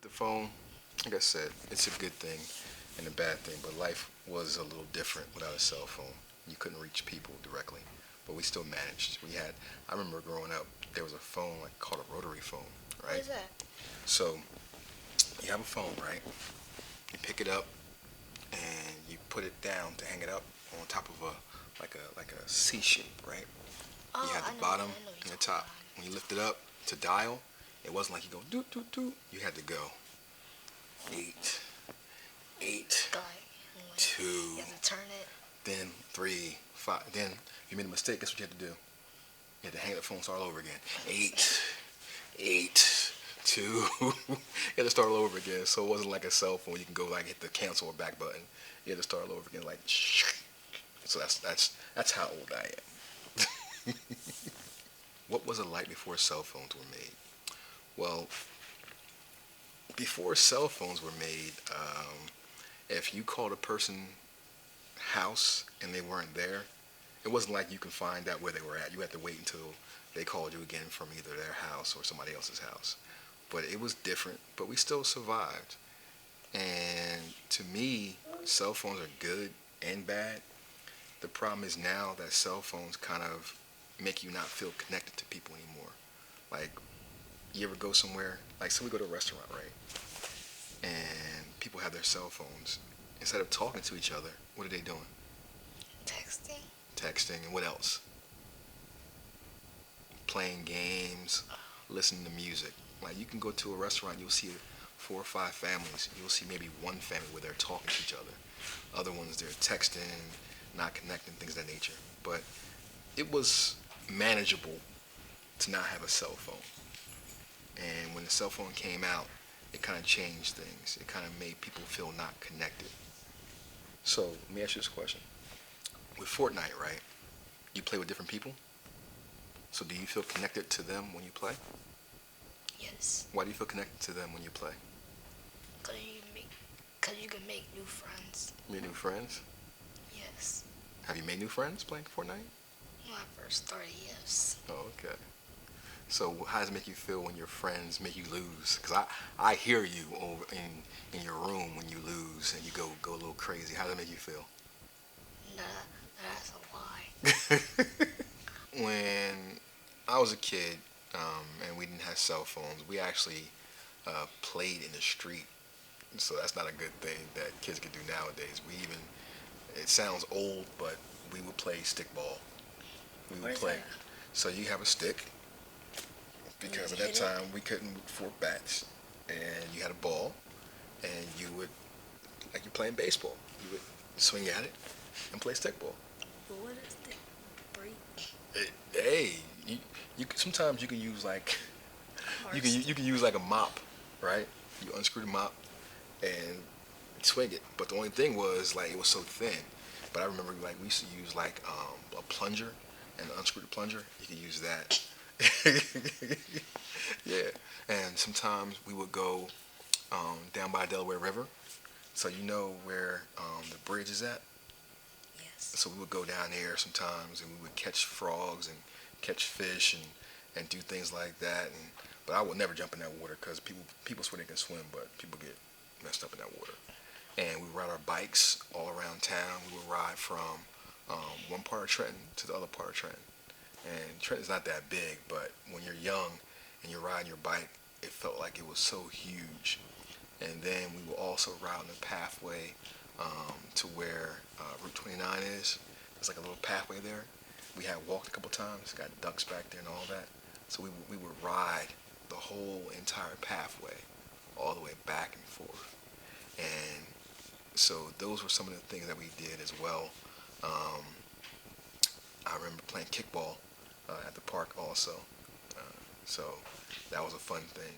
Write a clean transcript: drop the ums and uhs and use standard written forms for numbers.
With the phone, like I said, it's a good thing and a bad thing, but life was a little different without a cell phone. You couldn't reach people directly, but we still managed. I remember growing up, there was a phone like called a rotary phone, What right? is that? So you have a phone, right? You pick it up and you put it down to hang it up on top of a C shape, right? You Oh, had I the know, bottom I know and you're the talking top. about When you lift it up to dial, it wasn't like you go doot doot doot. You had to go eight, eight, it. Like, two, you have to turn it. then three, five. Then if you made a mistake, guess what you had to do? You had to hang the phone, start all over again. Eight, eight, two. You had to start all over again. So it wasn't like a cell phone. You can go like hit the cancel or back button. You had to start all over again, like. So that's how old I am. What was it like before cell phones were made? Well, before cell phones were made, if you called a person house and they weren't there, it wasn't like you could find out where they were at. You had to wait until they called you again from either their house or somebody else's house. But it was different, but we still survived. And to me, cell phones are good and bad. The problem is now that cell phones kind of make you not feel connected to people anymore. Like, you ever go somewhere, like, so we go to a restaurant, right? And people have their cell phones. Instead of talking to each other, what are they doing? Texting? Texting, and what else? Playing games, listening to music. Like, you can go to a restaurant, you'll see 4 or 5 families. You'll see maybe one family where they're talking to each other. Other ones, they're texting, not connecting, things of that nature. But it was manageable to not have a cell phone. And when the cell phone came out, it kind of changed things. It kind of made people feel not connected. So let me ask you this question. With Fortnite, right? You play with different people. So do you feel connected to them when you play? Yes. Why do you feel connected to them when you play? Cause you can make new friends. Make new friends? Yes. Have you made new friends playing Fortnite? When I first started, yes. Oh, okay. So how does it make you feel when your friends make you lose? Because I hear you over in your room when you lose and you go a little crazy. How does that make you feel? Nah, that's a lie. When I was a kid and we didn't have cell phones, we actually played in the street. So that's not a good thing that kids can do nowadays. It sounds old, but we would play stickball. We What would is play. that? So you have a stick, because at that Hit it? time we couldn't afford bats, and you had a ball, and you would, like you're playing baseball, you would swing at it and play stickball. But what is the break? Hey, sometimes you can use like Hard you can use like a mop, right? You unscrew the mop and swing it. But the only thing was like it was so thin. But I remember like we used to use like a plunger and unscrew the plunger. You could use that. Yeah. And sometimes we would go down by Delaware River. So you know where the bridge is at. Yes. So we would go down there sometimes, and we would catch frogs and catch fish and do things like that. But I would never jump in that water because people swear they can swim, but people get messed up in that water. And we ride our bikes all around town. We would ride from one part of Trenton to the other part of Trenton. And Trenton's not that big, but when you're young and you're riding your bike, it felt like it was so huge. And then we will also ride on the pathway to where Route 29 is. There's like a little pathway there. We had walked a couple times, got ducks back there and all that. So we would ride the whole entire pathway all the way back and forth. And so those were some of the things that we did as well. Um, I remember playing kickball at the park also. So that was a fun thing.